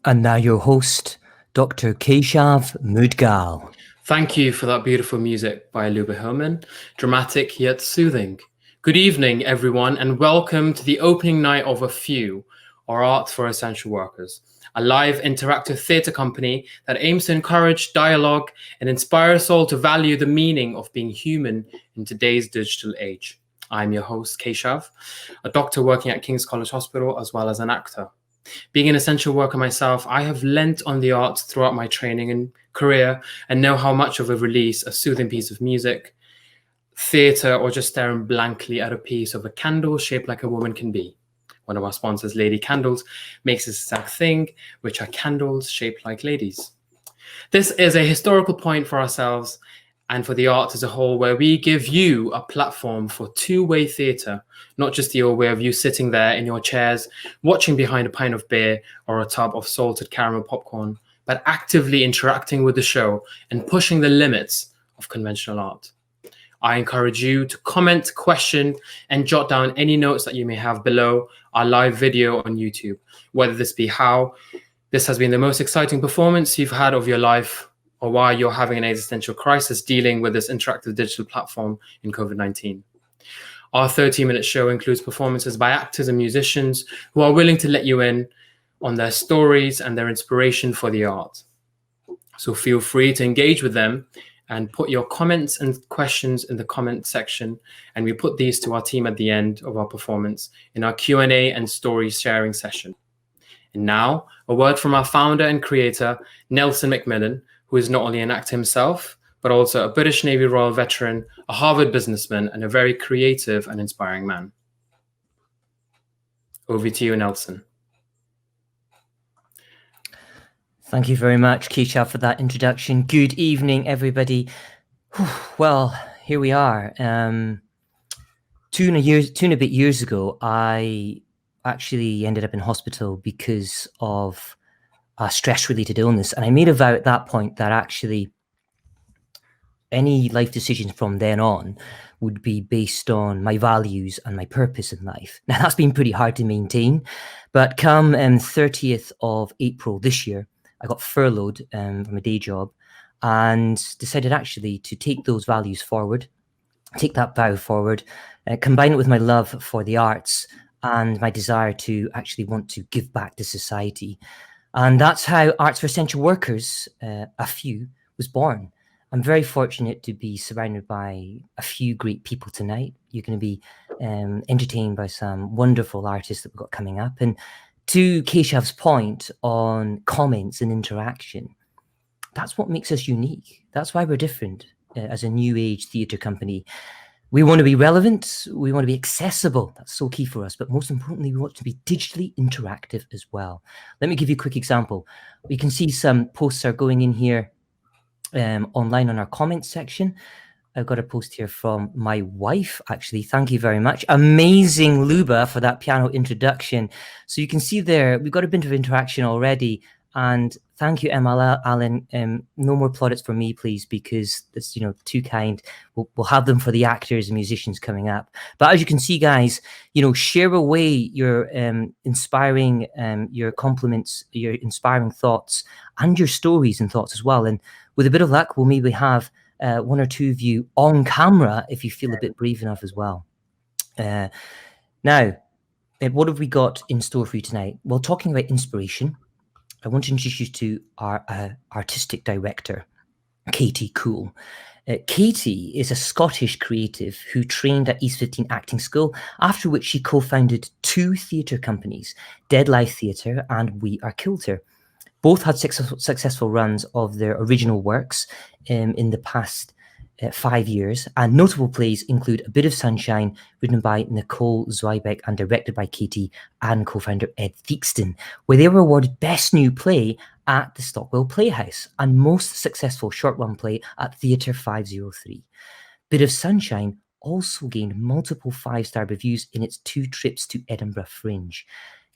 And now your host, Dr. Keshav Mudgal. Thank you for that beautiful music by Luba Hillman, dramatic yet soothing. Good evening, everyone, and welcome to the opening night of A Few, or Art for Essential Workers, a live interactive theatre company that aims to encourage dialogue and inspire us all to value the meaning of being human in today's digital age. I'm your host, Keshav, a doctor working at King's College Hospital, as well as an actor. Being an essential worker myself, I have lent on the arts throughout my training and career and know how much of a release a soothing piece of music, theatre, or just staring blankly at a piece of a candle shaped like a woman can be. One of our sponsors, Lady Candles, makes this exact thing, which are candles shaped like ladies. This is a historical point for ourselves and for the art as a whole, where we give you a platform for two-way theatre, not just the old way of you sitting there in your chairs, watching behind a pint of beer or a tub of salted caramel popcorn, but actively interacting with the show and pushing the limits of conventional art. I encourage you to comment, question, and jot down any notes that you may have below our live video on YouTube, whether this be how this has been the most exciting performance you've had of your life, or why you're having an existential crisis dealing with this interactive digital platform in COVID-19. Our 30-minute show includes performances by actors and musicians who are willing to let you in on their stories and their inspiration for the art. So feel free to engage with them and put your comments and questions in the comment section, and we put these to our team at the end of our performance in our Q&A and story sharing session. And now, a word from our founder and creator, Nelson Macmillan, who is not only an actor himself, but also a British Navy Royal veteran, a Harvard businessman, and a very creative and inspiring man. Over to you, Nelson. Thank you very much, Keshav, for that introduction. Good evening, everybody. Well, here we are. 2 and a bit years ago, I actually ended up in hospital because of a stress-related illness. And I made a vow at that point that actually any life decisions from then on would be based on my values and my purpose in life. Now, that's been pretty hard to maintain. But come 30th of April this year, I got furloughed from a day job and decided actually to take those values forward, take that vow forward, combine it with my love for the arts and my desire to actually want to give back to society. And that's how Arts for Essential Workers, A Few, was born. I'm very fortunate to be surrounded by a few great people tonight. You're going to be entertained by some wonderful artists that we've got coming up. And to Keshav's point on comments and interaction, that's what makes us unique. That's why we're different as a new age theatre company. We want to be relevant, we want to be accessible, that's so key for us, but most importantly, we want to be digitally interactive as well. Let me give you a quick example. We can see some posts are going in here online on our comments section. I've got a post here from my wife, actually. Thank you very much. Amazing, Luba, for that piano introduction. So you can see there, we've got a bit of interaction already. And thank you, Emma Allen. No more plaudits for me, please, because it's too kind. We'll have them for the actors and musicians coming up. But as you can see, guys, share away your inspiring, your compliments, your inspiring thoughts, and your stories and thoughts as well. And with a bit of luck, we'll maybe have one or two of you on camera if you feel a bit brave enough as well. Now, what have we got in store for you tonight? Well, talking about inspiration, I want to introduce you to our artistic director, Katie Cool. Katie is a Scottish creative who trained at East 15 Acting School, after which she co-founded 2 theatre companies, Dead Life Theatre and We Are Kilter. Both had successful runs of their original works in the past 5 years, and notable plays include A Bit of Sunshine, written by Nicole Zweibeck and directed by Katie and co-founder Ed Theakston, where they were awarded Best New Play at the Stockwell Playhouse and Most Successful Short-Run Play at Theatre 503. Bit of Sunshine also gained multiple 5-star reviews in its 2 trips to Edinburgh Fringe.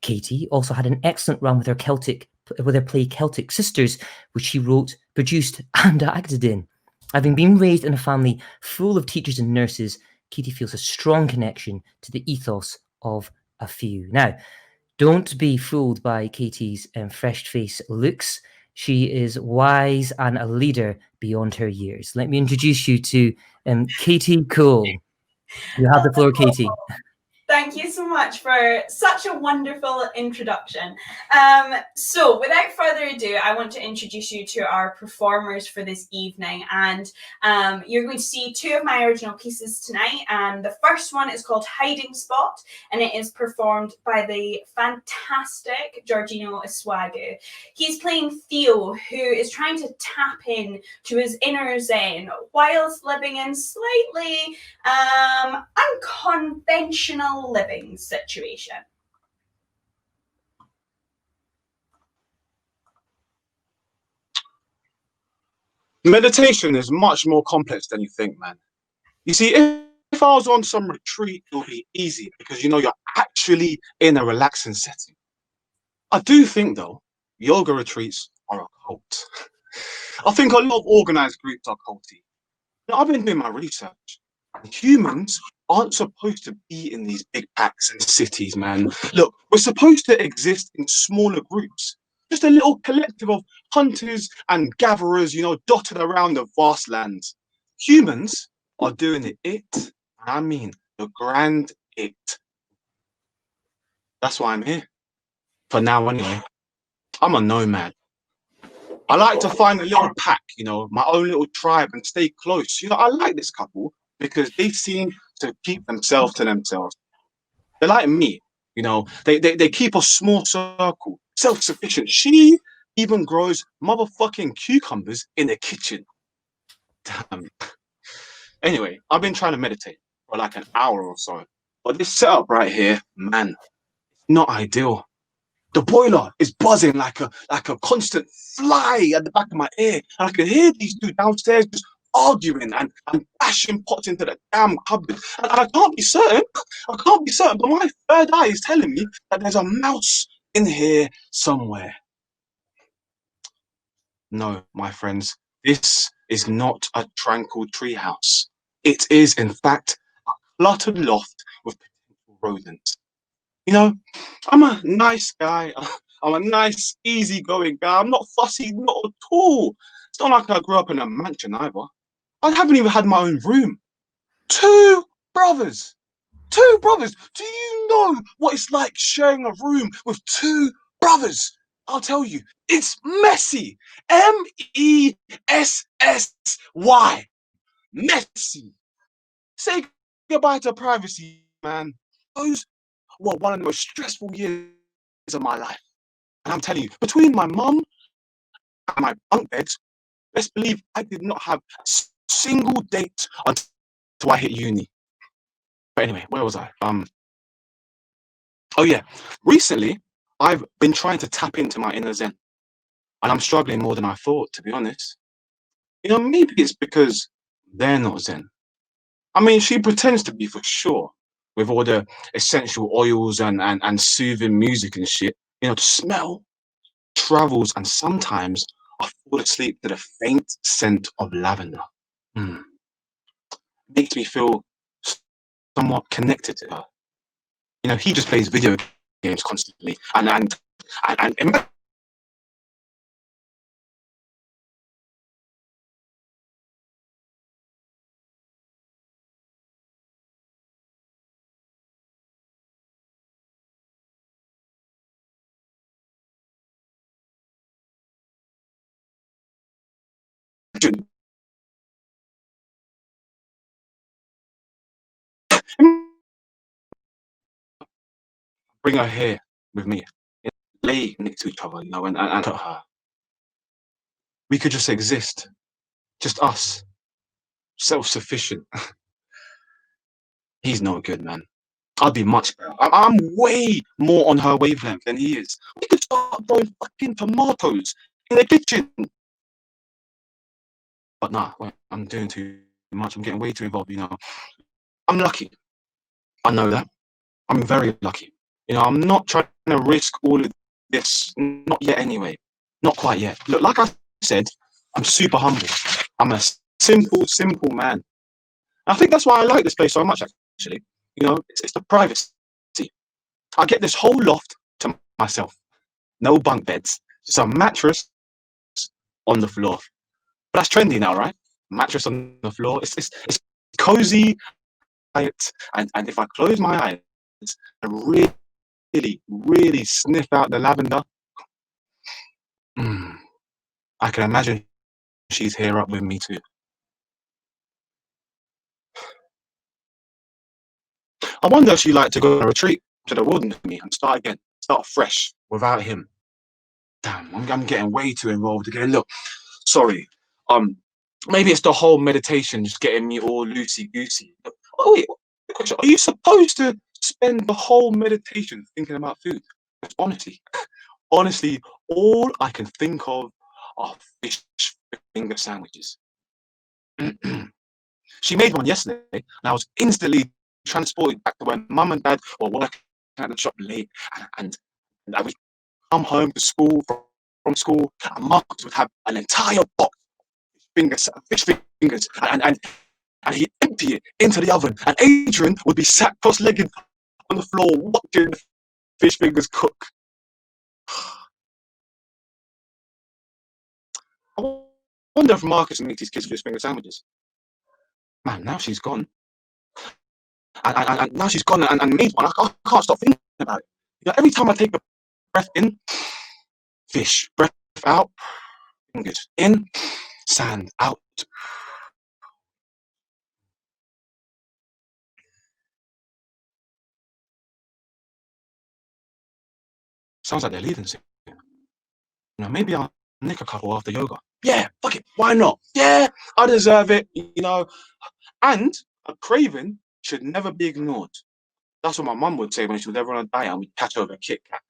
Katie also had an excellent run with her play Celtic Sisters, which she wrote, produced, and acted in. Having been raised in a family full of teachers and nurses, Katie feels a strong connection to the ethos of A Few. Now, Don't be fooled by Katie's fresh-faced looks. She is wise and a leader beyond her years. Let me introduce you to Katie Cole. You have the floor, Katie. Thank you so much for such a wonderful introduction. So without further ado, I want to introduce you to our performers for this evening. And you're going to see two of my original pieces tonight. And the first one is called Hiding Spot, and it is performed by the fantastic Giorgino Isuagu. He's playing Theo, who is trying to tap in to his inner zen whilst living in slightly unconventional living situation. Meditation is much more complex than you think, man. You see, if I was on some retreat, it would be easy because you know you're actually in a relaxing setting. I do think, though, yoga retreats are a cult. I think a lot of organized groups are culty. Now, I've been doing my research. Humans aren't supposed to be in these big packs and cities, man. Look, we're supposed to exist in smaller groups. Just a little collective of hunters and gatherers, you know, dotted around the vast lands. Humans are doing it, and I mean the grand it. That's why I'm here. For now, anyway. I'm a nomad. I like to find a little pack, you know, my own little tribe and stay close. You know, I like this couple because they seem to keep themselves to themselves. They're like me, you know, they keep a small circle, self-sufficient. She even grows motherfucking cucumbers in the kitchen. Damn. Anyway, I've been trying to meditate for like an hour or so, but this setup right here, man, not ideal. The boiler is buzzing like a constant fly at the back of my ear, and I can hear these two downstairs just arguing and bashing pots into the damn cupboard. And I can't be certain. But my third eye is telling me that there's a mouse in here somewhere. No, my friends, this is not a tranquil treehouse. It is, in fact, a cluttered loft with potential rodents. You know, I'm a nice guy. I'm a nice, easygoing guy. I'm not fussy, not at all. It's not like I grew up in a mansion either. I haven't even had my own room. Two brothers. Do you know what it's like sharing a room with two brothers? I'll tell you, it's messy. Messy. Messy. Say goodbye to privacy, man. Those were one of the most stressful years of my life. And I'm telling you, between my mum and my bunk beds, best believe I did not have a single date until I hit uni. But anyway, where was I? Oh yeah, recently I've been trying to tap into my inner zen, and I'm struggling more than I thought, to be honest. You know, maybe it's because they're not zen. I mean, she pretends to be for sure, with all the essential oils and soothing music and shit. You know, the smell travels, and sometimes I fall asleep to the faint scent of lavender. Makes me feel somewhat connected to her. You know, he just plays video games constantly, and bring her here with me, lay next to each other, you know, and her. We could just exist, just us, self-sufficient. He's no good, man. I'd be much better. I'm way more on her wavelength than he is. We could start growing fucking tomatoes in the kitchen. But nah, wait, I'm doing too much. I'm getting way too involved, you know. I'm lucky. I know that. I'm very lucky. You know, I'm not trying to risk all of this. Not yet, anyway. Not quite yet. Look, like I said, I'm super humble. I'm a simple man. I think that's why I like this place so much, actually. You know, it's the privacy. I get this whole loft to myself. No bunk beds, just a mattress on the floor. But that's trendy now, right? Mattress on the floor. It's cozy, quiet, and if I close my eyes and really sniff out the lavender, I can imagine she's here up with me too. I wonder if she'd like to go on a retreat to the wilderness with me and start again, start fresh without him. Damn, I'm getting way too involved again. Look, sorry. Maybe it's the whole meditation just getting me all loosey goosey. Oh wait, are you supposed to spend the whole meditation thinking about food? Honestly, all I can think of are fish finger sandwiches. She made one yesterday, and I was instantly transported back to when mum and dad were working at the shop late, and I would come home to school from school, and Marcus would have an entire box of fish fingers, and he'd empty it into the oven, and Adrian would be sat cross-legged on the floor watching the fish fingers cook. I wonder if Marcus makes his kids fish finger sandwiches. Man, now she's gone. And now she's gone and made one. I can't stop thinking about it. You know, every time I take a breath in, fish. Breath out, fingers. In, sand. Out. Sounds like they're leaving soon. You know, maybe I'll nick a couple after yoga. Yeah, fuck it. Why not? Yeah, I deserve it. You know, and a craving should never be ignored. That's what my mum would say when she was ever on a diet and we'd catch over a Kit Kat.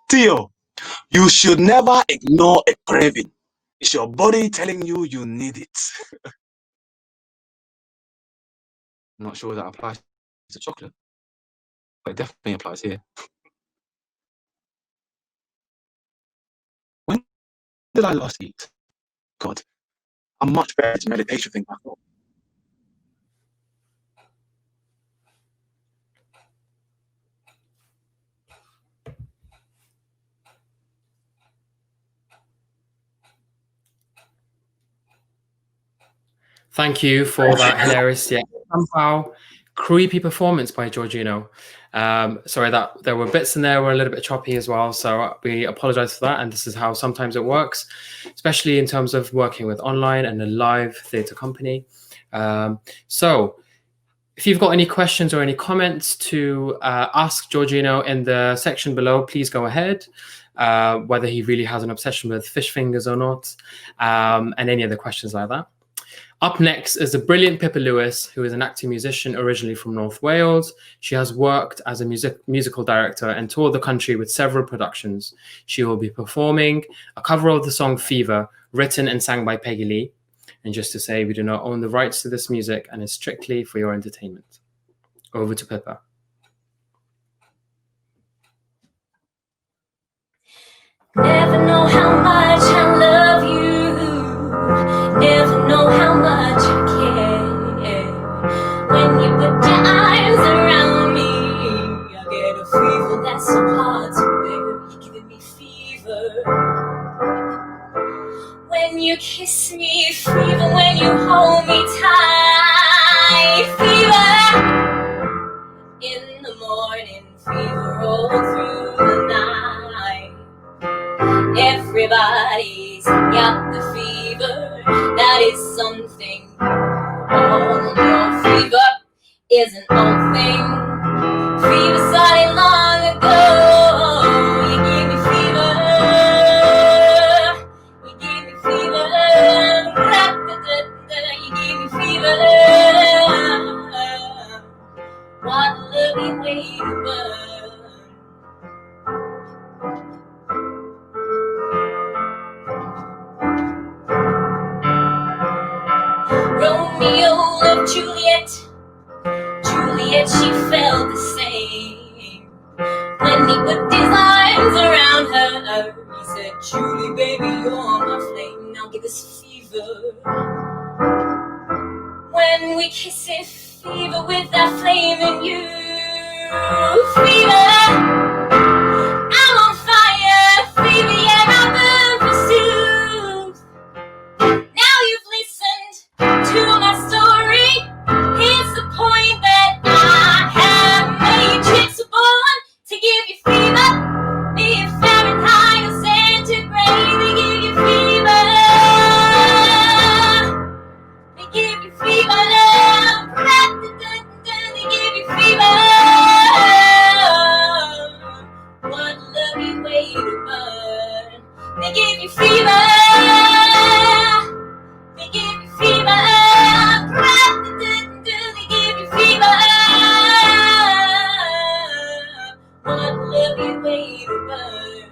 Theo, you should never ignore a craving. It's your body telling you you need it. I'm not sure that applies to chocolate, but it definitely applies here. When did I last eat? God, I'm much better at meditation than I thought. Thank you for that hilarious, yet somehow creepy performance by Giorgino. Sorry that there were bits in there were a little bit choppy as well, so we apologize for that. And this is how sometimes it works, especially in terms of working with online and a live theatre company. So if you've got any questions or any comments to ask Giorgino in the section below, please go ahead. Whether he really has an obsession with fish fingers or not, and any other questions like that. Up next is the brilliant Pippa Lewis, who is an acting musician originally from North Wales. She has worked as a musical director and toured the country with several productions. She will be performing a cover of the song Fever, written and sang by Peggy Lee. And just to say, we do not own the rights to this music and is strictly for your entertainment. Over to Pippa. Never know how much I love you. Never know how much I care. When you put your arms around me, I get a fever that's so hard to bear. You're giving me fever. When you kiss me, fever. When you hold me tight, fever. In the morning, fever all through the night. Everybody's got the fever. That is something. Oh, your fever is an old thing. Fever started long ago. You give me fever. You give me fever. You give me fever. What a lovely way to burn. Romeo loved Juliet. Juliet, she felt the same. When he put his arms around her, he said, Julie, baby, you're my flame. Now give us fever. When we kiss it, fever with that flame in you. Fever, I'm on you fever. They give you fever. What love you wait to burn. They give you fever. They give you fever. They give you fever. What love you wait to burn.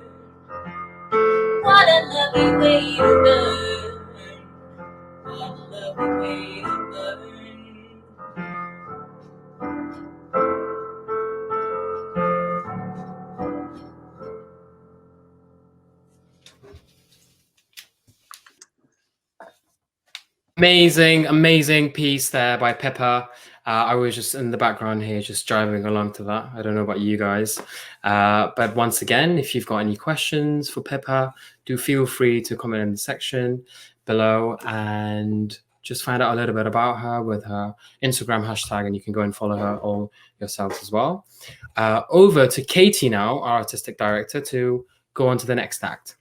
What a lovely way to burn. What a lovely way to burn. Amazing piece there by Pippa. I was just in the background here, just driving along to that. I don't know about you guys. But once again, if you've got any questions for Pippa, do feel free to comment in the section below and just find out a little bit about her with her Instagram hashtag, and you can go and follow her all yourselves as well. Over to Katie now, our artistic director, to go on to the next act.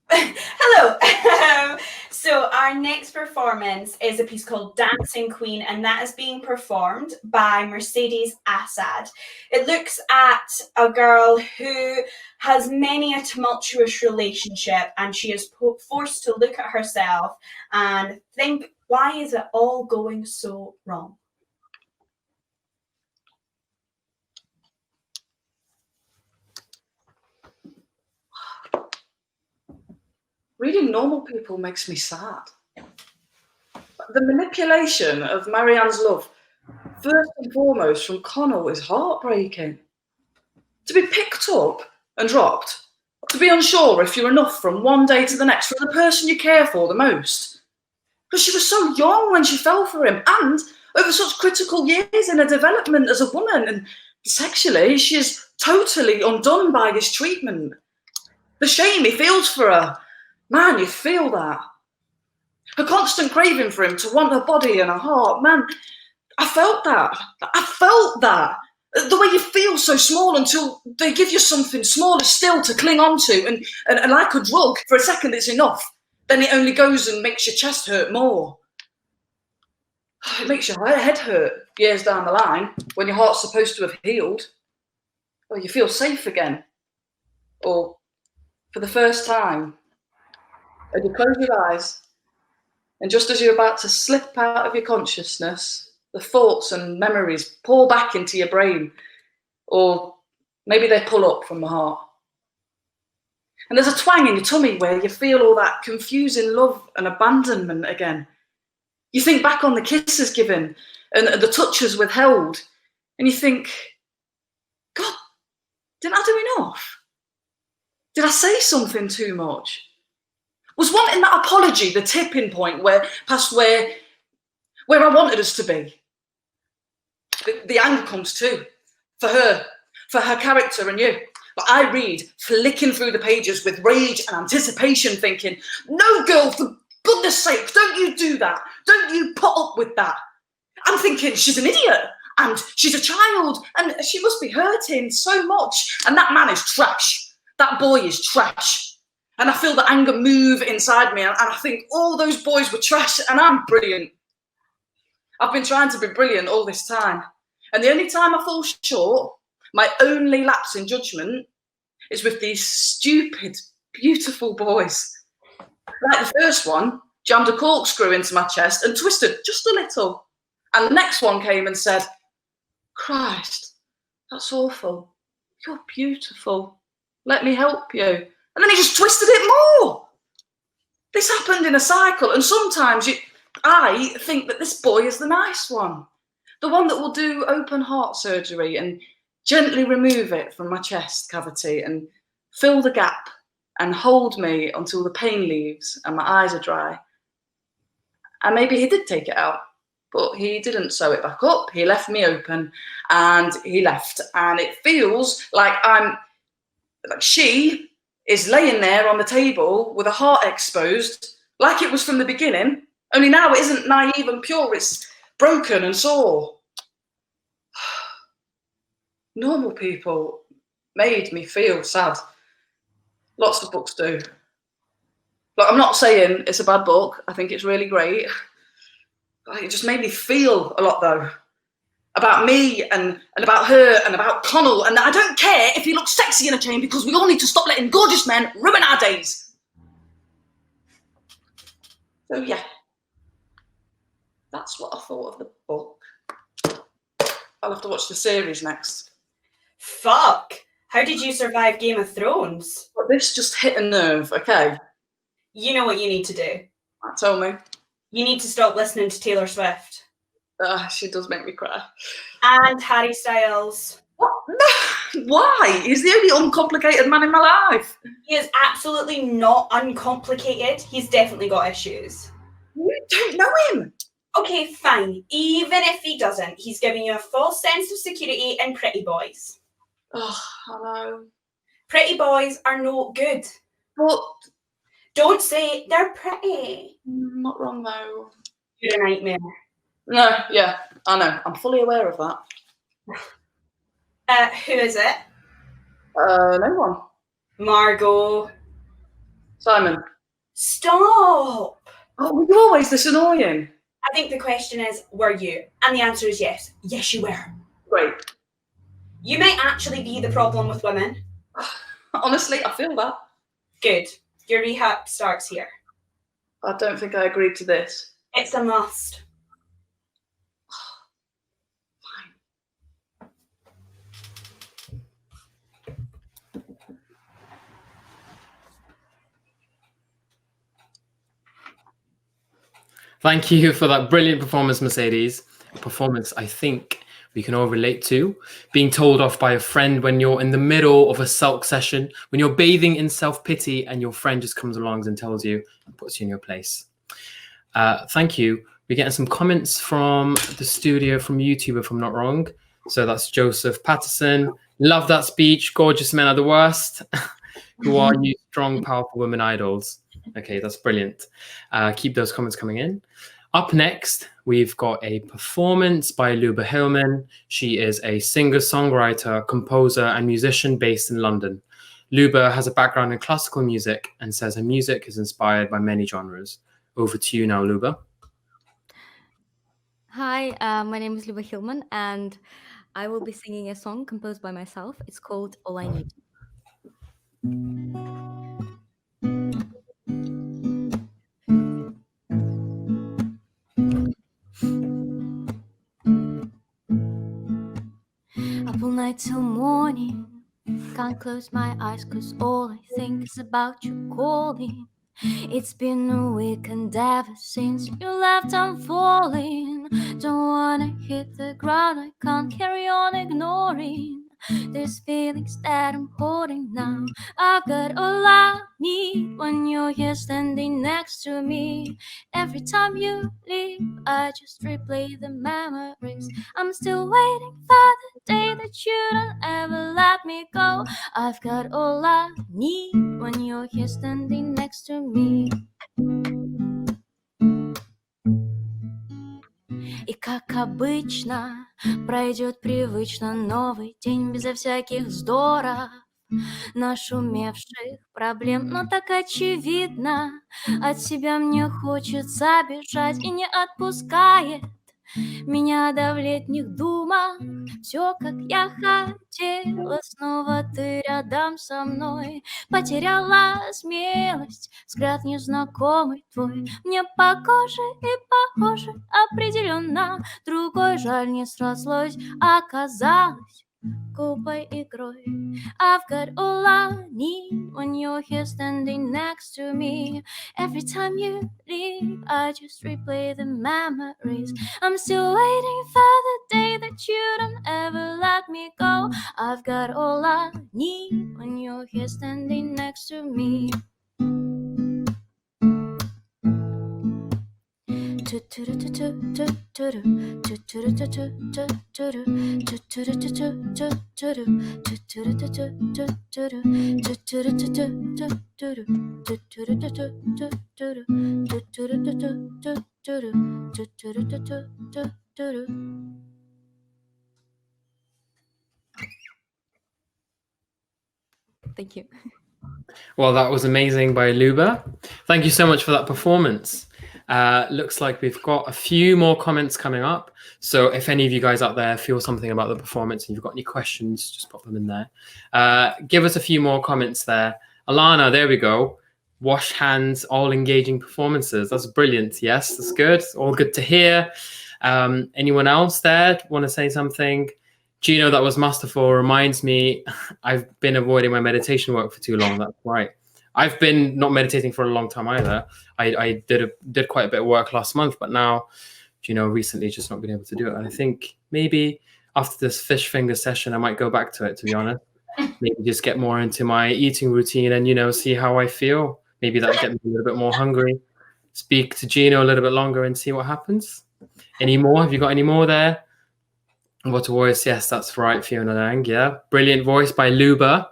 Hello. So our next performance is a piece called Dancing Queen, and that is being performed by Mercedes Assad. It looks at a girl who has many a tumultuous relationship, and she is forced to look at herself and think, why is it all going so wrong? Reading Normal People makes me sad. The manipulation of Marianne's love, first and foremost from Connell, is heartbreaking. To be picked up and dropped, to be unsure if you're enough from one day to the next for the person you care for the most. Because she was so young when she fell for him, and over such critical years in her development as a woman, and sexually, she is totally undone by his treatment. The shame he feels for her, man, you feel that. Her constant craving for him to want her body and her heart, man, I felt that. I felt that. The way you feel so small until they give you something smaller still to cling on to, and like a drug, for a second it's enough. Then it only goes and makes your chest hurt more. It makes your head hurt years down the line when your heart's supposed to have healed. Or you feel safe again. Or for the first time, and you close your eyes, and just as you're about to slip out of your consciousness, the thoughts and memories pour back into your brain, or maybe they pull up from the heart. And there's a twang in your tummy where you feel all that confusing love and abandonment again. You think back on the kisses given and the touches withheld, and you think, God, didn't I do enough? Did I say something too much? Was wanting that apology the tipping point past where I wanted us to be? The anger comes too, for her character and you. But I read, flicking through the pages with rage and anticipation, thinking, no, girl, for goodness sake, don't you do that. Don't you put up with that. I'm thinking, she's an idiot, and she's a child, and she must be hurting so much. And that man is trash. That boy is trash. And I feel the anger move inside me, and I think all those boys were trash, and I'm brilliant. I've been trying to be brilliant all this time. And the only time I fall short, my only lapse in judgment, is with these stupid, beautiful boys. Like the first one jammed a corkscrew into my chest and twisted just a little. And the next one came and said, Christ, that's awful. You're beautiful. Let me help you. And then he just twisted it more. This happened in a cycle. And sometimes I think that this boy is the nice one. The one that will do open heart surgery and gently remove it from my chest cavity and fill the gap and hold me until the pain leaves and my eyes are dry. And maybe he did take it out, but he didn't sew it back up. He left me open and he left. And it feels like she is laying there on the table with a heart exposed, like it was from the beginning, only now it isn't naive and pure, it's broken and sore. Normal People made me feel sad. Lots of books do. Like, I'm not saying it's a bad book. I think it's really great. It just made me feel a lot, though, about me and about her and about Connell. And I don't care if he looks sexy in a chain, because we all need to stop letting gorgeous men ruin our days. So, yeah, that's what I thought of the book. I'll have to watch the series next. Fuck! How did you survive Game of Thrones? But this just hit a nerve, okay? You know what you need to do. Tell me. You need to stop listening to Taylor Swift. She does make me cry. And Harry Styles. What? No. Why? He's the only uncomplicated man in my life. He is absolutely not uncomplicated. He's definitely got issues. You don't know him. Okay, fine. Even if he doesn't, he's giving you a false sense of security in Pretty Boys. Oh, I know. Pretty Boys are no good. But don't say they're pretty. Not wrong, though. You're a nightmare. No, yeah, I know. I'm fully aware of that. Who is it? No one. Margot. Simon. Stop. Oh, you're always this annoying. I think the question is, were you? And the answer is yes. Yes, you were. Great. You might actually be the problem with women. Honestly, I feel that. Good. Your rehab starts here. I don't think I agreed to this. It's a must. Thank you for that brilliant performance, Mercedes. A performance I think we can all relate to. Being told off by a friend when you're in the middle of a sulk session, when you're bathing in self-pity and your friend just comes along and tells you and puts you in your place. Thank you. We're getting some comments from the studio, from YouTube, if I'm not wrong. So that's Joseph Patterson. Love that speech. Gorgeous men are the worst. Who are you? Strong, powerful women idols. Okay, that's brilliant. Keep those comments coming in. Up next, we've got a performance by Luba Hillman. She is a singer-songwriter, composer, and musician based in London. Luba has a background in classical music and says her music is inspired by many genres. Over to you now, Luba. Hi, my name is Luba Hillman, and I will be singing a song composed by myself. It's called All I Need. Up all night till morning, can't close my eyes, 'cause all I think is about you calling. It's been a week and ever since you left I'm falling. Don't wanna hit the ground, I can't carry on ignoring these feelings that I'm holding now. I've got all I need when you're here standing next to me. Every time you leave, I just replay the memories. I'm still waiting for the day that you don't ever let me go. I've got all I need when you're here standing next to me. И как обычно пройдет привычно новый день безо всяких вздоров, нашумевших проблем, но так очевидно, от себя мне хочется бежать и не отпускает меня до в летних думах. Все, как я хотела, снова ты рядом со мной. Потеряла смелость, взгляд незнакомый твой мне по коже и похоже определенно. Другой жаль не срослось, оказалось глупой игрой. I've got all I need when you're here standing next to me. Every time you leave, I just replay the memories. I'm still waiting for the day that you don't ever let me go. I've got all I need when you're here standing next to me. Thank you. Well, that was amazing by Luba. Thank you so much for that performance. Looks like we've got a few more comments coming up. So if any of you guys out there feel something about the performance and you've got any questions, just pop them in there. Give us a few more comments there. Alana, there we go. Wash hands, all engaging performances. That's brilliant. Yes, that's good. All good to hear. Anyone else there want to say something? Gino, that was masterful. Reminds me, I've been avoiding my meditation work for too long. That's right. I've been not meditating for a long time either. I did quite a bit of work last month, but now, Gino, recently just not been able to do it. And I think maybe after this fish finger session, I might go back to it, to be honest. Maybe just get more into my eating routine and, see how I feel. Maybe that'll get me a little bit more hungry. Speak to Gino a little bit longer and see what happens. Any more? Have you got any more there? What a voice. Yes, that's right, Fiona Lang. Yeah. Brilliant voice by Luba.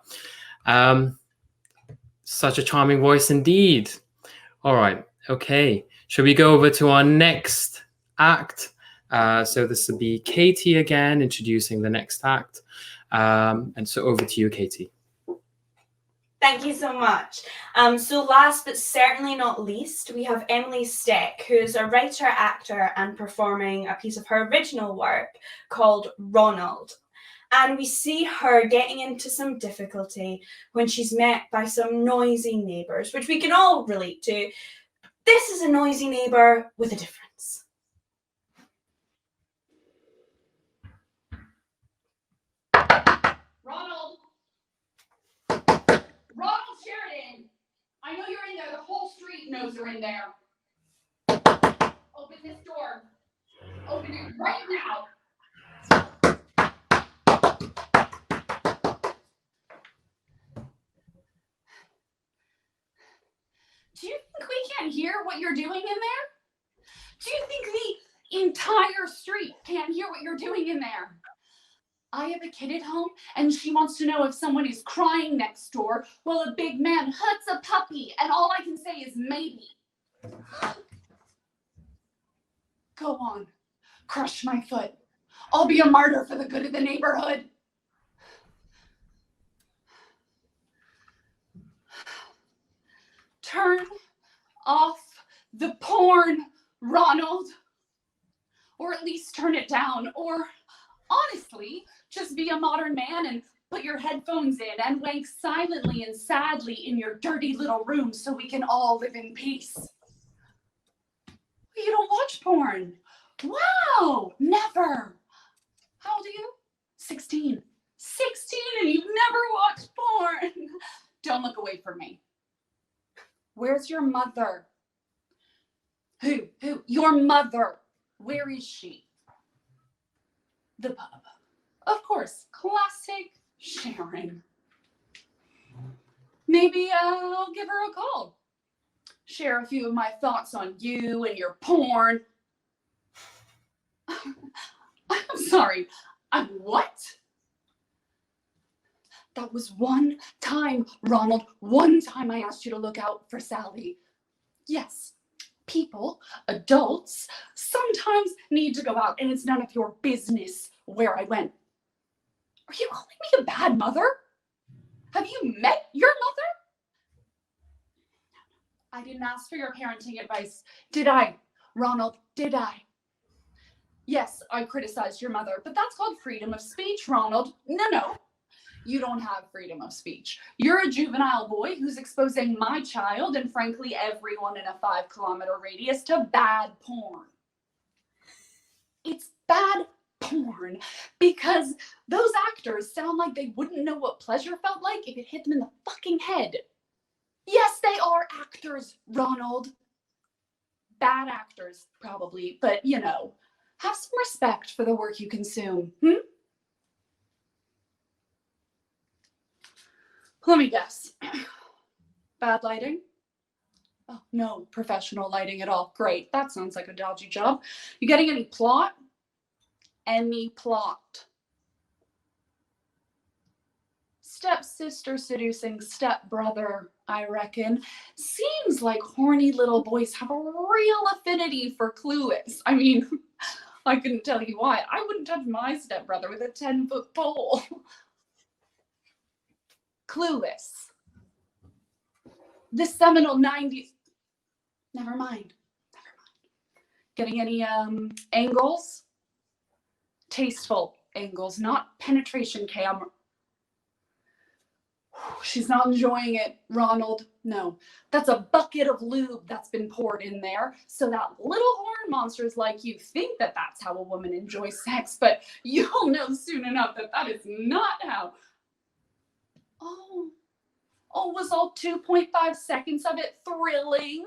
Such a charming voice indeed. All right. Okay. Shall we go over to our next act? So this will be Katie again, introducing the next act. And so over to you, Katie. Thank you so much. So last but certainly not least, we have Emily Steck, who's a writer, actor, and performing a piece of her original work called Ronald. And we see her getting into some difficulty when she's met by some noisy neighbours, which we can all relate to. This is a noisy neighbour with a difference. Ronald! Ronald Sheridan! I know you're in there. The whole street knows you're in there. Open this door. Open it right now. Do you think we can't hear what you're doing in there? Do you think the entire street can't hear what you're doing in there? I have a kid at home, and she wants to know if someone is crying next door while a big man huts a puppy, and all I can say is maybe. Go on, crush my foot. I'll be a martyr for the good of the neighborhood. Turn off the porn, Ronald. Or at least turn it down, or honestly, just be a modern man and put your headphones in and wank silently and sadly in your dirty little room so we can all live in peace. You don't watch porn. Wow, never. How old are you? 16. 16 and you've never watched porn. Don't look away from me. Where's your mother? Who? Your mother. Where is she? The pub. Of course, classic Sharon. Maybe I'll give her a call. Share a few of my thoughts on you and your porn. I'm sorry. I'm what? That was one time, Ronald. One time I asked you to look out for Sally. Yes, people, adults, sometimes need to go out, and it's none of your business where I went. Are you calling me a bad mother? Have you met your mother? I didn't ask for your parenting advice. Did I, Ronald? Did I? Yes, I criticized your mother, but that's called freedom of speech, Ronald. No. You don't have freedom of speech. You're a juvenile boy who's exposing my child and frankly everyone in a 5-kilometer radius to bad porn. It's bad porn because those actors sound like they wouldn't know what pleasure felt like if it hit them in the fucking head. Yes, they are actors, Ronald. Bad actors, probably, but have some respect for the work you consume. Let me guess. Bad lighting? Oh, no professional lighting at all. Great. That sounds like a dodgy job. You getting any plot? Any plot. Stepsister seducing stepbrother, I reckon. Seems like horny little boys have a real affinity for Clueless. I mean, I couldn't tell you why. I wouldn't touch my stepbrother with a 10-foot pole. Clueless. the seminal 90s. Never mind. Getting any angles? Tasteful angles, not penetration cam. She's not enjoying it, Ronald. No, that's a bucket of lube that's been poured in there. So that little horn monsters like you think that that's how a woman enjoys sex, but you'll know soon enough that that is not how. Oh, was all 2.5 seconds of it thrilling?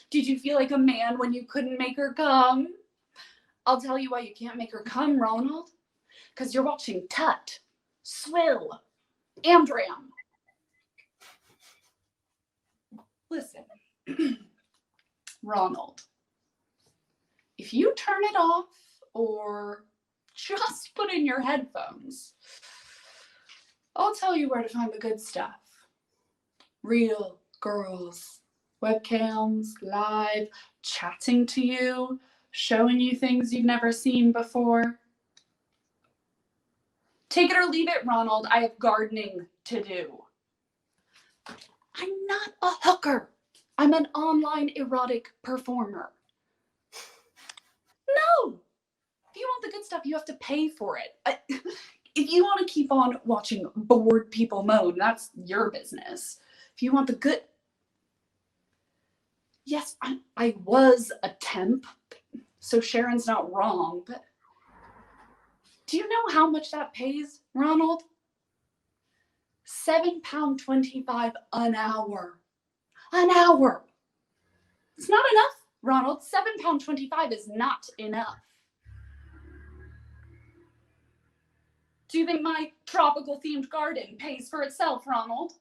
Did you feel like a man when you couldn't make her come? I'll tell you why you can't make her come, Ronald. Because you're watching Tut, Swill, Amdram. Listen, Ronald, if you turn it off or just put in your headphones, I'll tell you where to find the good stuff. Real girls, webcams, live, chatting to you, showing you things you've never seen before. Take it or leave it, Ronald. I have gardening to do. I'm not a hooker. I'm an online erotic performer. No. If you want the good stuff, you have to pay for it. If you want to keep on watching bored people moan, that's your business. If you want the good... Yes, I was a temp, so Sharon's not wrong, but do you know how much that pays, Ronald? £7.25 an hour. An hour. It's not enough, Ronald. £7.25 is not enough. Do you think my tropical themed garden pays for itself, Ronald?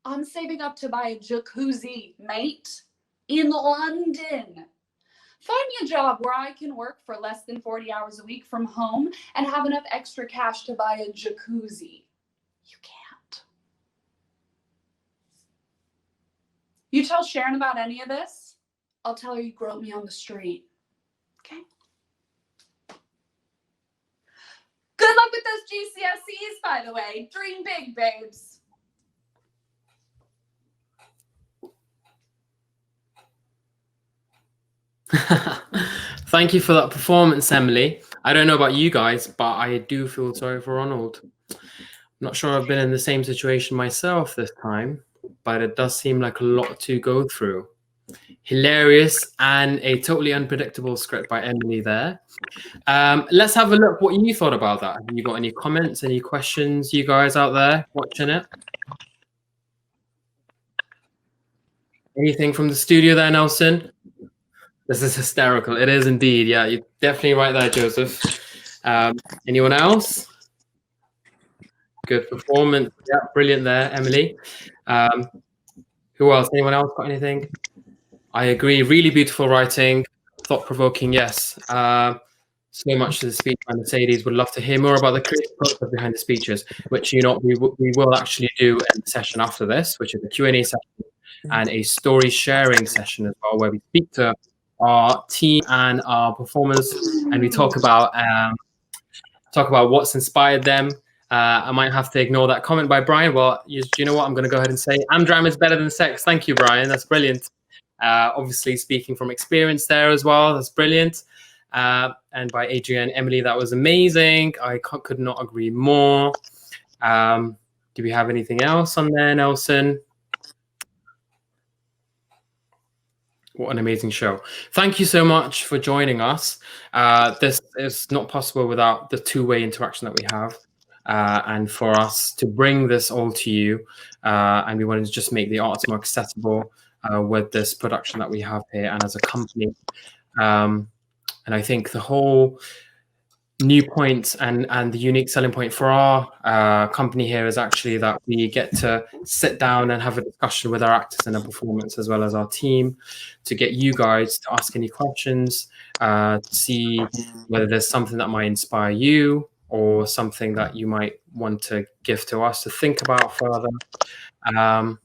I'm saving up to buy a jacuzzi, mate, in London. Find me a job where I can work for less than 40 hours a week from home and have enough extra cash to buy a jacuzzi. You can't. You tell Sharon about any of this, I'll tell her you groped me on the street. Okay? Good luck with those GCSEs, by the way. Dream big, babes. Thank you for that performance, Emily. I don't know about you guys, but I do feel sorry for Ronald. I'm not sure I've been in the same situation myself this time, but it does seem like a lot to go through. Hilarious and a totally unpredictable script by Emily there. Let's have a look what you thought about that. Have you got any comments, any questions, you guys out there watching it? Anything from the studio there, Nelson? This is hysterical. It is indeed. Yeah, you're definitely right there, Joseph. Anyone else? Good performance. Yeah, brilliant there, Emily. Who else? Anyone else got anything? I agree. Really beautiful writing. Thought-provoking, yes. So much to the speech by Mercedes. Would love to hear more about the creative process behind the speeches, which we will actually do in the session after this, which is a Q&A session and a story sharing session as well, where we speak to our team and our performers, and we talk about what's inspired them. I might have to ignore that comment by Brian. Well, you know what? I'm going to go ahead and say Amdram is better than sex. Thank you, Brian. That's brilliant. Obviously speaking from experience there as well. That's brilliant. And by Adrienne, Emily, that was amazing. I could not agree more. Do we have anything else on there, Nelson? What an amazing show. Thank you so much for joining us. This is not possible without the two-way interaction that we have. And for us to bring this all to you, and we wanted to just make the arts more accessible with this production that we have here and as a company. And I think the whole new point and the unique selling point for our company here is actually that we get to sit down and have a discussion with our actors and our performance, as well as our team, to get you guys to ask any questions, to see whether there's something that might inspire you or something that you might want to give to us to think about further. How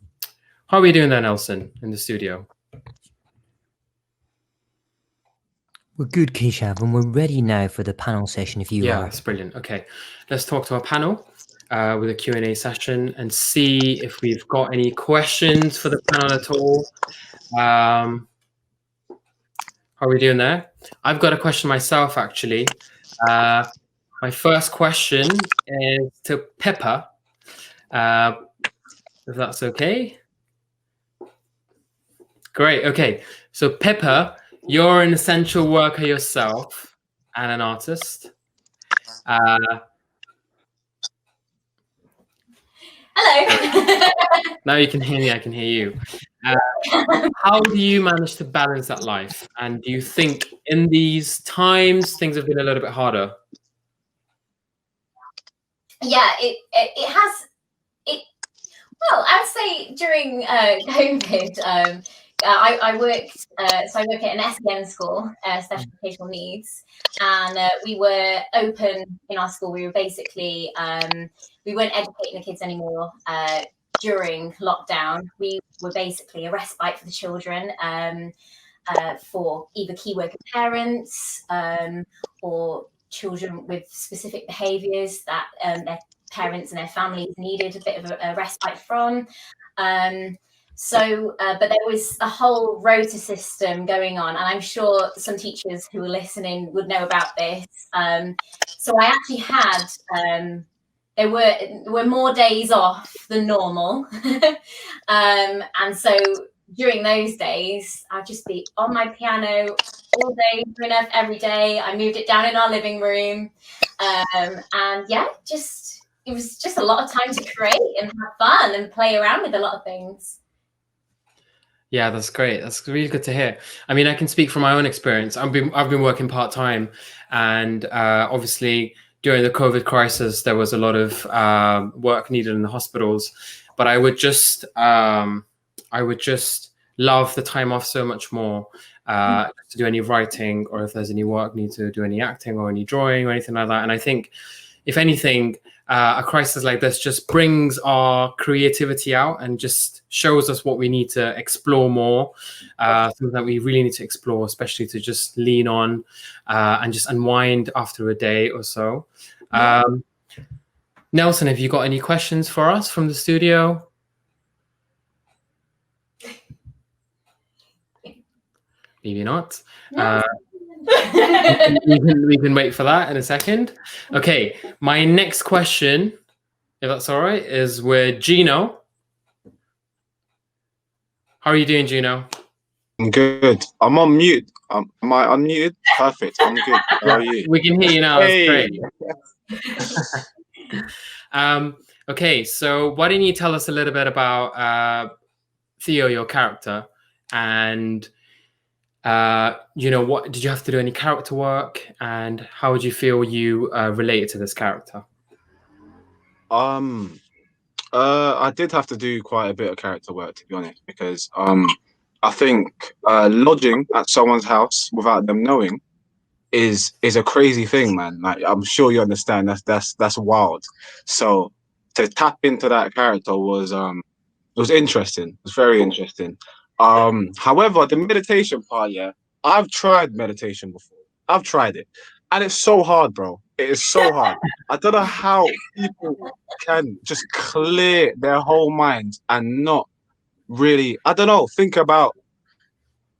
are we doing there, Nelson, in the studio? We're good, Keshav, and we're ready now for the panel session if you are. Yeah, that's brilliant. Okay, let's talk to our panel. with a Q&A session and see if we've got any questions for the panel at all. How are we doing there? I've got a question myself, actually. My first question is to Pepper, if that's okay. Great. Okay. So Pepper, you're an essential worker yourself and an artist. Hello. Now you can hear me. I can hear you. How do you manage to balance that life? And do you think in these times things have been a little bit harder? Yeah, it has. Well, I would say during COVID, I worked. So I work at an SEN school, special educational needs, and we were open in our school. We were basically we weren't educating the kids anymore during lockdown. We were basically a respite for the children, for either key worker parents or children with specific behaviours that their parents and their families needed a bit of a respite from. But there was a whole rota system going on, and I'm sure some teachers who are listening would know about this. So I actually had, there were more days off than normal. And so during those days, I'd just be on my piano all day, doing it every day. I moved it down in our living room. And yeah, it was just a lot of time to create and have fun and play around with a lot of things. Yeah, that's great. That's really good to hear. I mean, I can speak from my own experience. I've been working part-time, and obviously during the COVID crisis, there was a lot of work needed in the hospitals. But I would just love the time off so much more to do any writing, or if there's any work, need to do any acting or any drawing or anything like that. And I think, if anything, a crisis like this just brings our creativity out and just shows us what we need to explore more, something that we really need to explore, especially to just lean on and just unwind after a day or so. Nelson, have you got any questions for us from the studio? Maybe not. No. We can wait for that in a second. Okay, my next question, if that's all right, is with Gino. How are you doing, Gino? I'm good. I'm on mute. Am I unmuted? Perfect. I'm good. How are you? We can hear you now. Hey. That's great. Okay, so why don't you tell us a little bit about Theo, your character, and what did you have to do any character work, and how would you feel you related to this character? I did have to do quite a bit of character work, to be honest, because I think lodging at someone's house without them knowing is a crazy thing, man. Like, I'm sure you understand. That's wild. So to tap into that character was it was interesting. It was very interesting. However, the meditation part, yeah, I've tried meditation before. I've tried it, and it's so hard, bro. It is so hard. I don't know how people can just clear their whole minds and not really, I don't know, think about,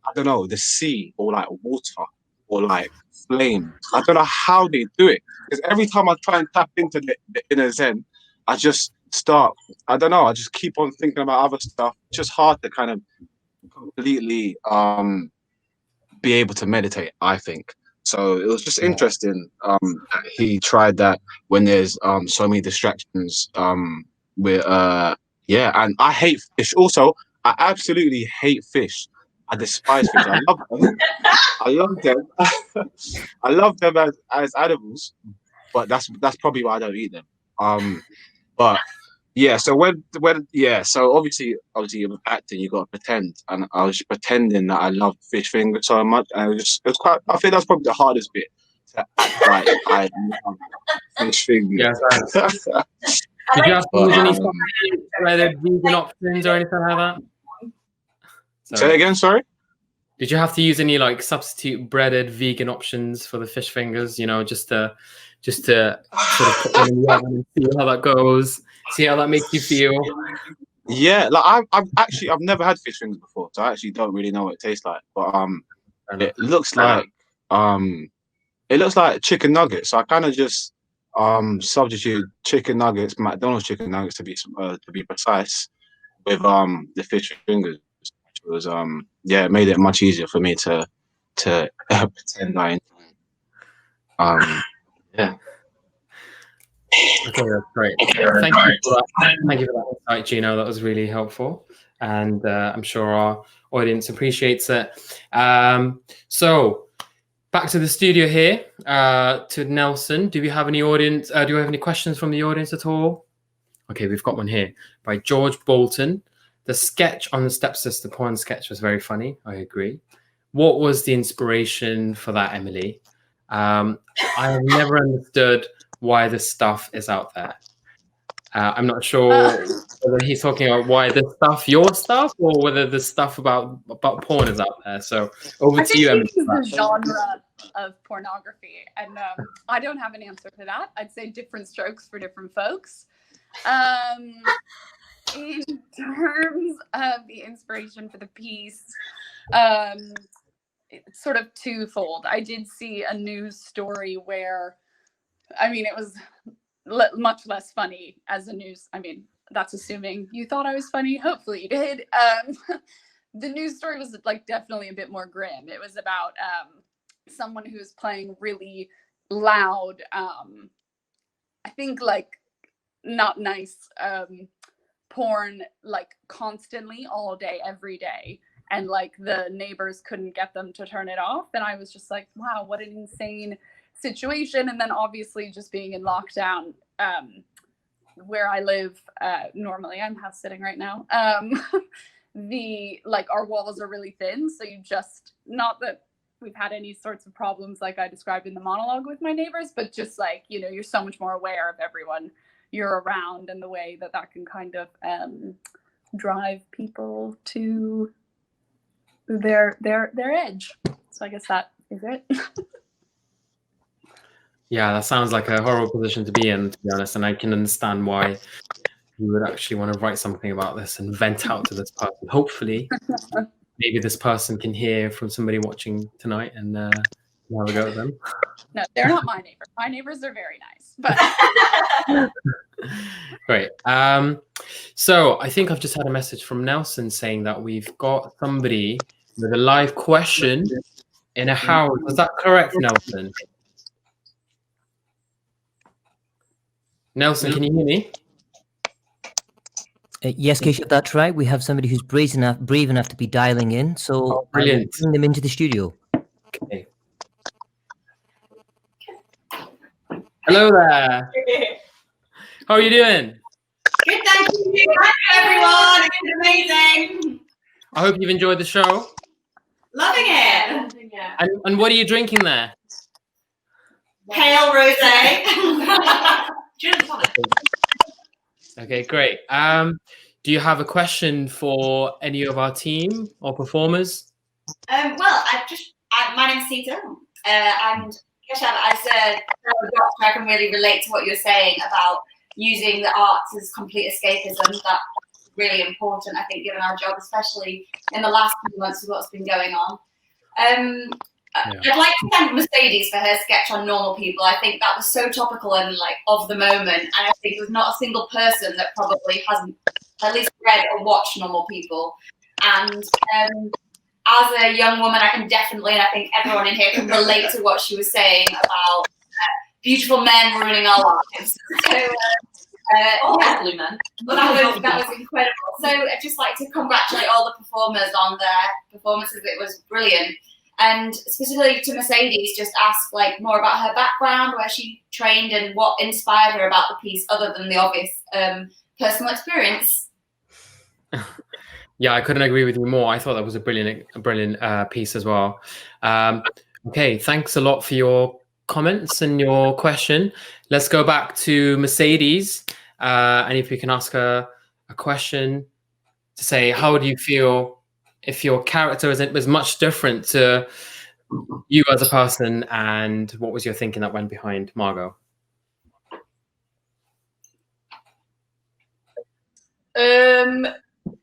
I don't know, the sea or like water or like flame. I don't know how they do it, because every time I try and tap into the inner Zen, I just start, I don't know, I just keep on thinking about other stuff. It's just hard to kind of completely be able to meditate, I think. So it was just interesting that he tried that when there's so many distractions with yeah. And I hate fish also. I absolutely hate fish. I despise fish. I love them. I love them. I love them as animals, but that's probably why I don't eat them. But yeah, so when so obviously with acting you gotta pretend, and I was pretending that I loved fish fingers so much, and it was quite, I think that's probably the hardest bit, to act like I love fish fingers. Yeah, did you have to use any vegan options or anything like that? Say again, sorry? Did you have to use any like substitute breaded vegan options for the fish fingers, just to just to sort of put one in the oven and see how that goes, see how that makes you feel. Yeah, like I've never had fish fingers before, so I actually don't really know what it tastes like. But it looks like chicken nuggets. So I kind of just substitute chicken nuggets, McDonald's chicken nuggets to be precise, with the fish fingers. Which was it made it much easier for me to pretend I yeah. Okay, that's great. Thank you for that. Thank you for that insight, Gino. That was really helpful, and I'm sure our audience appreciates it. So back to the studio here, to Nelson. Do we have any audience? Do we have any questions from the audience at all? Okay, we've got one here by George Bolton. The sketch on the stepsister porn sketch was very funny. I agree. What was the inspiration for that, Emily? I have never understood why this stuff is out there. I'm not sure whether he's talking about why this stuff, your stuff, or whether the stuff about porn is out there. So over to you, Emily. I think it's the genre of pornography, and I don't have an answer to that. I'd say different strokes for different folks. In terms of the inspiration for the piece, it's sort of twofold. I did see a news story where, I mean, it was much less funny as a news. I mean, that's assuming you thought I was funny. Hopefully you did. The news story was like definitely a bit more grim. It was about someone who was playing really loud, I think like not nice porn, like constantly all day, every day. And like the neighbors couldn't get them to turn it off. And I was just like, wow, what an insane situation. And then obviously just being in lockdown, where I live, normally I'm house sitting right now. Our walls are really thin. So you just, not that we've had any sorts of problems like I described in the monologue with my neighbors, but just like, you know, you're so much more aware of everyone you're around and the way that that can kind of drive people to their edge. So I guess that is it. Yeah, that sounds like a horrible position to be in, to be honest, and I can understand why you would actually want to write something about this and vent out to this person. Hopefully, maybe this person can hear from somebody watching tonight and have a go at them. No, they're not my neighbors. My neighbors are very nice, but great. So I think I've just had a message from Nelson saying that we've got somebody with a live question in a house. Is that correct, Nelson? Nelson, can you hear me? Yes, Keisha, that's right. We have somebody who's brave enough to be dialing in. So brilliant. Bring them into the studio. Okay. Hello there. How are you doing? Good, thank you. Thank you, everyone. It's been amazing. I hope you've enjoyed the show. Loving it. And what are you drinking there? Pale rosé. Gin and tonic. Okay, great. Do you have a question for any of our team or performers? Well, my name's Sita, and Keshav, as a doctor, I can really relate to what you're saying about using the arts as complete escapism. That's really important, I think, given our job, especially in the last few months with what's been going on. I'd like to thank Mercedes for her sketch on normal people. I think that was so topical and like of the moment, and I think there's not a single person that probably hasn't at least read or watched Normal People. And as a young woman, I can definitely, and I think everyone in here can relate to what she was saying about beautiful men ruining our lives. So, Blue men. Well, that was incredible. So I'd just like to congratulate all the performers on their performances. It was brilliant. And specifically to Mercedes, just ask like more about her background, where she trained, and what inspired her about the piece, other than the obvious personal experience. Yeah, I couldn't agree with you more. I thought that was a brilliant piece as well. Okay, thanks a lot for your comments and your question. Let's go back to Mercedes, and if we can ask her a question to say, how do you feel if your character was much different to you as a person, and what was your thinking that went behind Margot?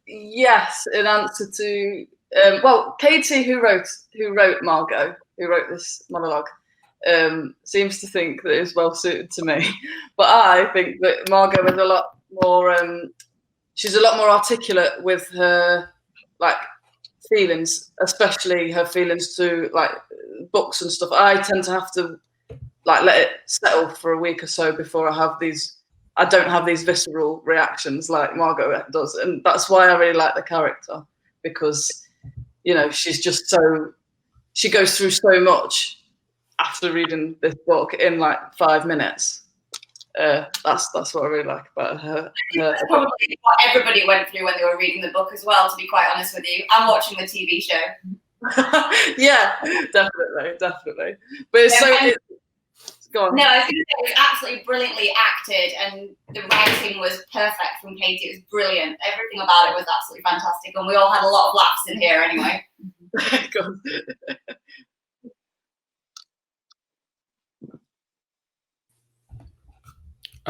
Yes, in answer to Katie, who wrote Margot, who wrote this monologue, seems to think that it's well suited to me, but I think that Margot is a lot more. She's a lot more articulate with her feelings, especially her feelings to books and stuff. I tend to have to let it settle for a week or so before I don't have these visceral reactions like Margot does, and that's why I really like the character, because she's just she goes through so much after reading this book in 5 minutes. That's what I really like about her. That's probably what everybody went through when they were reading the book as well, to be quite honest with you. I'm watching the TV show. Yeah, definitely. But it's go on. No, I was going to say it was absolutely brilliantly acted, and the writing was perfect from Katie. It was brilliant. Everything about it was absolutely fantastic, and we all had a lot of laughs in here anyway.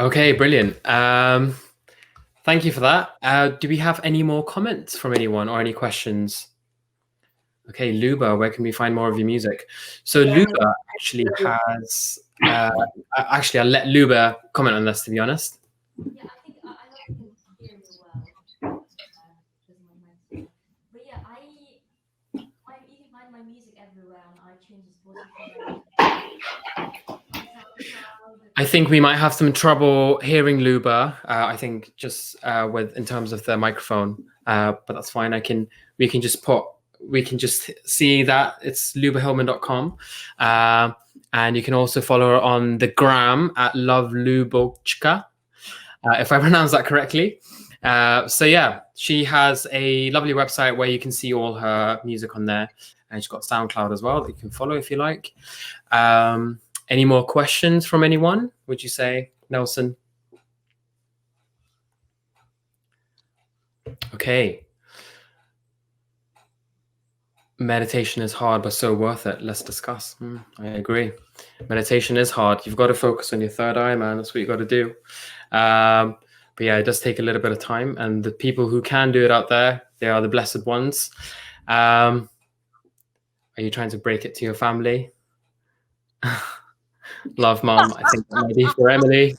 Okay, brilliant. Thank you for that. Do we have any more comments from anyone or any questions? Okay, Luba, where can we find more of your music? So Luba actually has... actually, I'll let Luba comment on this, to be honest. Yeah, I think I don't think you hear me well. But yeah, I you can find my music everywhere on iTunes, Spotify. I think we might have some trouble hearing Luba. I think just in terms of the microphone, but that's fine. We can just see that it's lubahillman.com. And you can also follow her on the gram at lovelubochka, if I pronounce that correctly. So yeah, she has a lovely website where you can see all her music on there. And she's got SoundCloud as well that you can follow if you like. Any more questions from anyone, would you say, Nelson? Okay. Meditation is hard, but so worth it. Let's discuss. I agree. Meditation is hard. You've got to focus on your third eye, man. That's what you got to do. But yeah, it does take a little bit of time. And the people who can do it out there, they are the blessed ones. Are you trying to break it to your family? Love, Mom. I think that might be for Emily.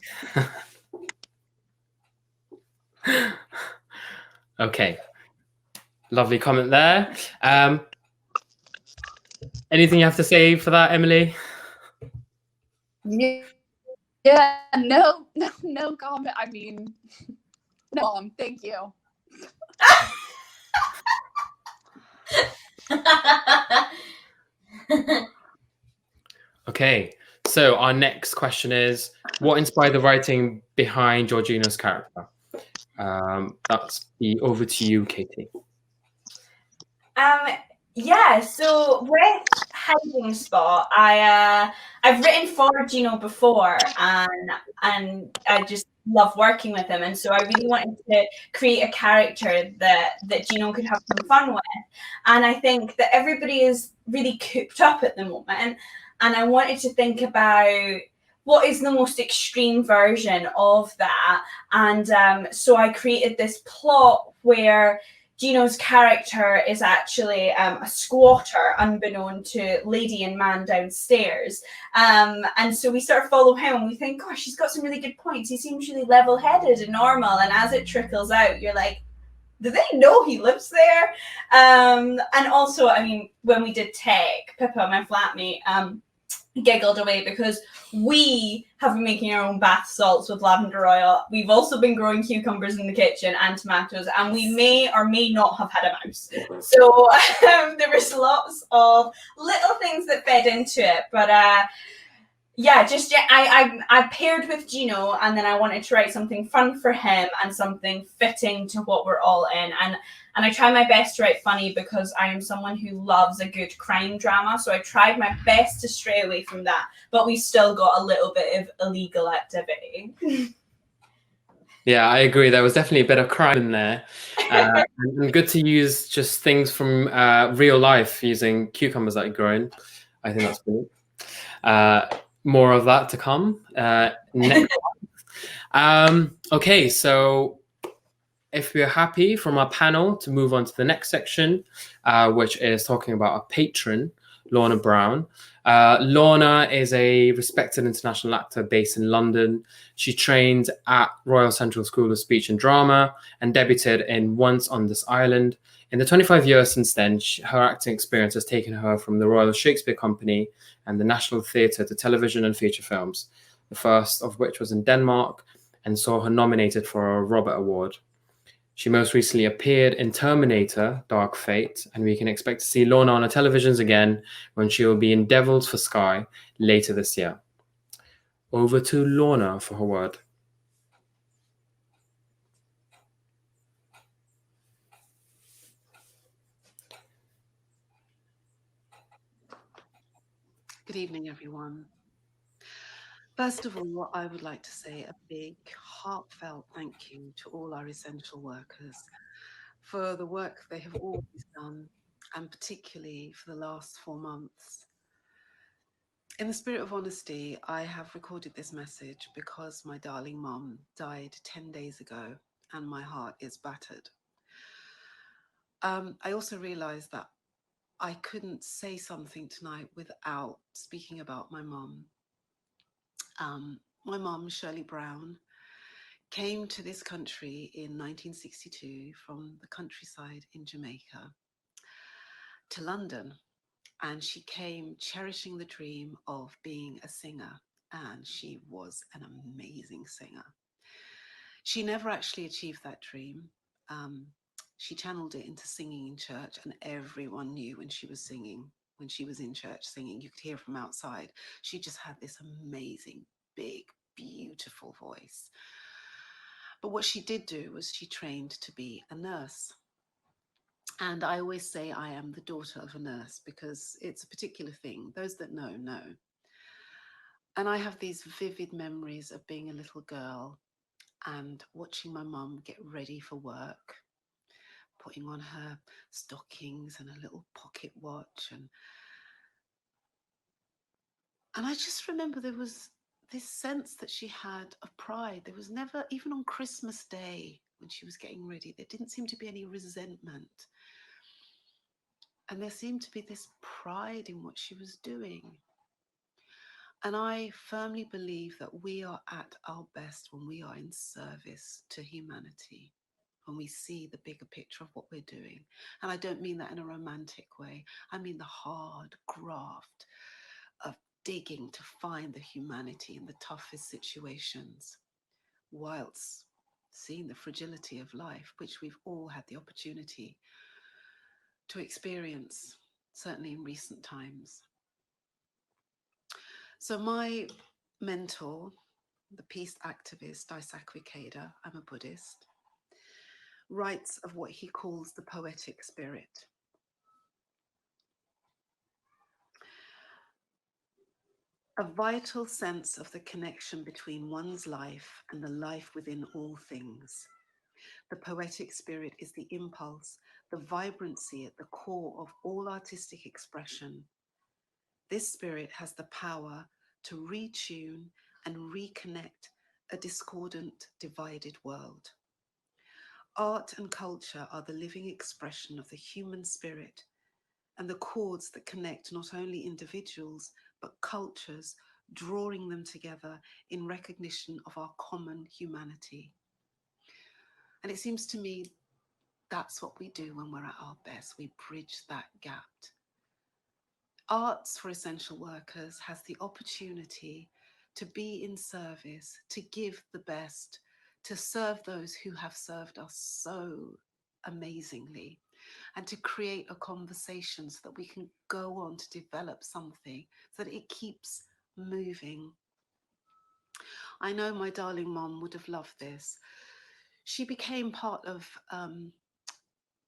Okay. Lovely comment there. Anything you have to say for that, Emily? Yeah, no comment. I mean, no, Mom, thank you. Okay, so our next question is, what inspired the writing behind Georgina's character? That's over to you, Katie. Yeah, so with Hiding Spot, I've written for Gino before, and I just love working with him, and so I really wanted to create a character that Gino could have some fun with. And I think that everybody is really cooped up at the moment, and I wanted to think about what is the most extreme version of that. And so I created this plot where Gino's character is actually a squatter, unbeknown to lady and man downstairs. And so we sort of follow him and we think, gosh, he's got some really good points. He seems really level-headed and normal. And as it trickles out, you're like, do they know he lives there? And also, I mean, when we did Tech, Pippa, my flatmate, giggled away because we have been making our own bath salts with lavender oil. We've also been growing cucumbers in the kitchen and tomatoes, and we may or may not have had a mouse. So there was lots of little things that fed into it. But yeah, I paired with Gino, and then I wanted to write something fun for him and something fitting to what we're all in. And I try my best to write funny because I am someone who loves a good crime drama. So I tried my best to stray away from that, but we still got a little bit of illegal activity. Yeah, I agree. There was definitely a bit of crime in there. And good to use just things from real life using cucumbers that you're growing. I think that's brilliant. More of that to come next. Okay, so if we're happy from our panel to move on to the next section, which is talking about our patron, Lorna Brown. Lorna is a respected international actor based in London. She trained at Royal Central School of Speech and Drama and debuted in Once on This Island. In the 25 years since then, her acting experience has taken her from the Royal Shakespeare Company and the National Theatre to television and feature films, the first of which was in Denmark and saw her nominated for a Robert Award. She most recently appeared in Terminator: Dark Fate, and we can expect to see Lorna on our televisions again when she will be in Devils for Sky later this year. Over to Lorna for her word. Good evening, everyone. First of all, I would like to say a big, heartfelt thank you to all our essential workers for the work they have always done, and particularly for the last 4 months. In the spirit of honesty, I have recorded this message because my darling mum died 10 days ago and my heart is battered. I also realized that I couldn't say something tonight without speaking about my mum. My mum, Shirley Brown, came to this country in 1962 from the countryside in Jamaica to London, and she came cherishing the dream of being a singer, and she was an amazing singer. She never actually achieved that dream. She channeled it into singing in church, and everyone knew when she was singing, when she was in church singing, you could hear from outside. She just had this amazing, big, beautiful voice. But what she did do was she trained to be a nurse. And I always say I am the daughter of a nurse because it's a particular thing. Those that know, know. And I have these vivid memories of being a little girl and watching my mum get ready for work, putting on her stockings and a little pocket watch. And I just remember there was this sense that she had of pride. There was never, even on Christmas Day when she was getting ready, there didn't seem to be any resentment. And there seemed to be this pride in what she was doing. And I firmly believe that we are at our best when we are in service to humanity, when we see the bigger picture of what we're doing. And I don't mean that in a romantic way. I mean the hard graft of digging to find the humanity in the toughest situations, whilst seeing the fragility of life, which we've all had the opportunity to experience, certainly in recent times. So my mentor, the peace activist Isaac Ikeda, I'm a Buddhist, writes of what he calls the poetic spirit. A vital sense of the connection between one's life and the life within all things. The poetic spirit is the impulse, the vibrancy at the core of all artistic expression. This spirit has the power to retune and reconnect a discordant, divided world. Art and culture are the living expression of the human spirit and the cords that connect not only individuals, but cultures, drawing them together in recognition of our common humanity. And it seems to me that's what we do when we're at our best. We bridge that gap. Arts for Essential Workers has the opportunity to be in service, to give the best, to serve those who have served us so amazingly, and to create a conversation so that we can go on to develop something so that it keeps moving. I know my darling mom would have loved this. She became part of an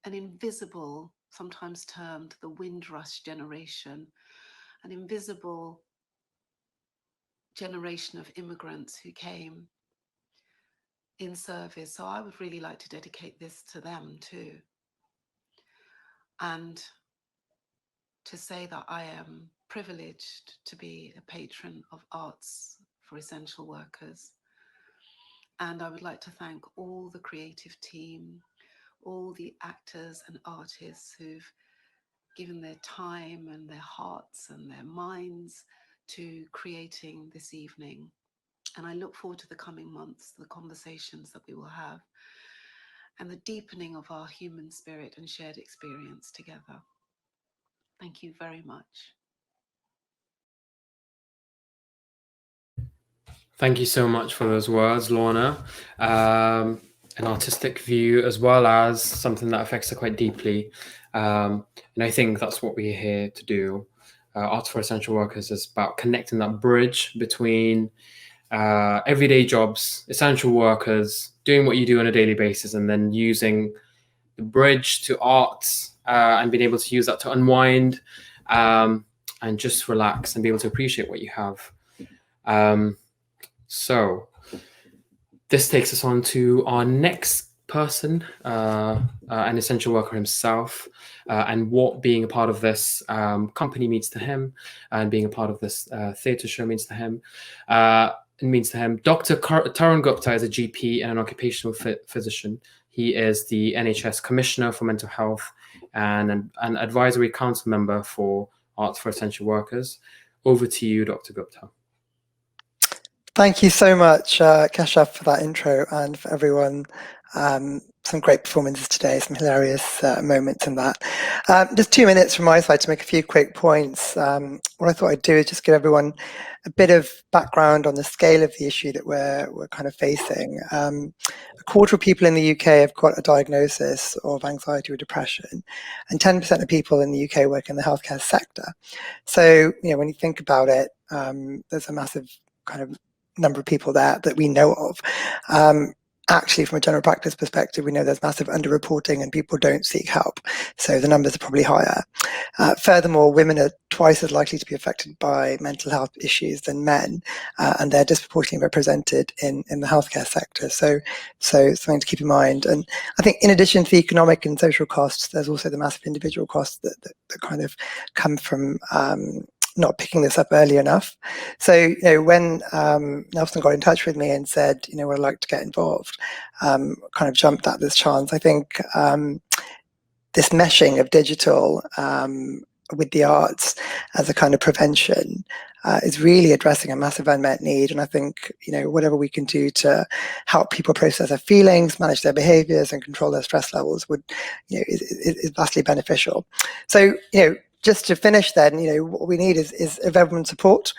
invisible, sometimes termed the Windrush generation, an invisible generation of immigrants who came in service. So I would really like to dedicate this to them too. And to say that I am privileged to be a patron of Arts for Essential Workers. And I would like to thank all the creative team, all the actors and artists who've given their time and their hearts and their minds to creating this evening. And I look forward to the coming months, the conversations that we will have, and the deepening of our human spirit and shared experience together. Thank you very much. Thank you so much for those words, Lorna. An artistic view as well as something that affects her quite deeply. And I think that's what we're here to do. Arts for Essential Workers is about connecting that bridge between everyday jobs, essential workers, doing what you do on a daily basis, and then using the bridge to arts and being able to use that to unwind and just relax and be able to appreciate what you have. So this takes us on to our next person, an essential worker himself, and what being a part of this company means to him, and being a part of this theatre show means to him. Dr. Tarun Gupta is a GP and an occupational physician. He is the NHS Commissioner for Mental Health and an advisory council member for Arts for Essential Workers. Over to you, Dr. Gupta. Thank you so much, Keshav, for that intro, and for everyone. Some great performances today, some hilarious moments in that. Just 2 minutes from my side to make a few quick points. What I thought I'd do is just give everyone a bit of background on the scale of the issue that we're kind of facing. A quarter of people in the UK have got a diagnosis of anxiety or depression, and 10% of people in the UK work in the healthcare sector. So, when you think about it, there's a massive kind of number of people there that we know of. Actually, from a general practice perspective, we know there's massive underreporting and people don't seek help. So the numbers are probably higher. Furthermore, women are twice as likely to be affected by mental health issues than men, and they're disproportionately represented in the healthcare sector. So something to keep in mind. And I think in addition to the economic and social costs, there's also the massive individual costs that kind of come from not picking this up early enough. So, when Nelson got in touch with me and said, would I like to get involved, kind of jumped at this chance. I think this meshing of digital with the arts as a kind of prevention is really addressing a massive unmet need. And I think, whatever we can do to help people process their feelings, manage their behaviors and control their stress levels is vastly beneficial. So, just to finish then, what we need is everyone's support.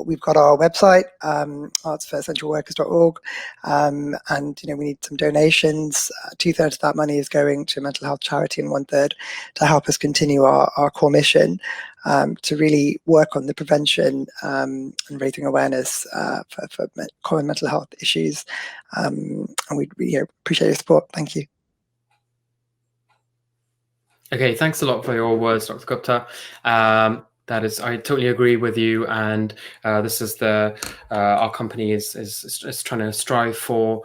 We've got our website, artsforessentialworkers.org, and we need some donations. 2/3 of that money is going to a mental health charity and 1/3 to help us continue our core mission to really work on the prevention and raising awareness for common mental health issues. And we appreciate your support. Thank you. Okay, thanks a lot for your words, Dr. Gupta. That is, I totally agree with you. And this is our company is trying to strive for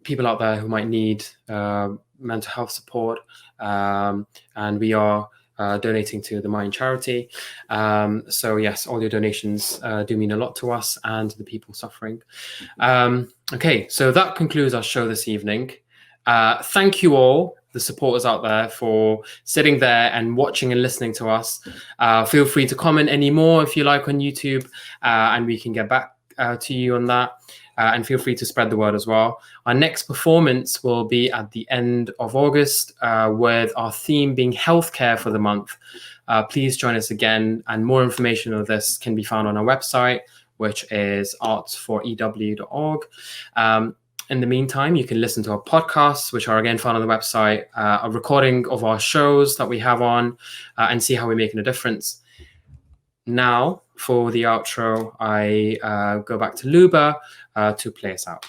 people out there who might need mental health support, and we are donating to the Mind charity. So yes, all your donations do mean a lot to us and the people suffering. Okay, so that concludes our show this evening. Thank you all, the supporters out there, for sitting there and watching and listening to us. Feel free to comment any more if you like on YouTube, and we can get back to you on that. And feel free to spread the word as well. Our next performance will be at the end of August, with our theme being healthcare for the month. Please join us again, and more information on this can be found on our website, which is artsforew.org. In the meantime, you can listen to our podcasts, which are again found on the website, a recording of our shows that we have on, and see how we're making a difference. Now, for the outro, I go back to Luba to play us out.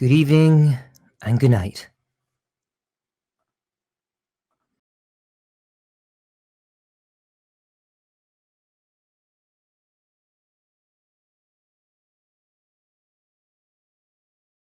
Good evening and good night.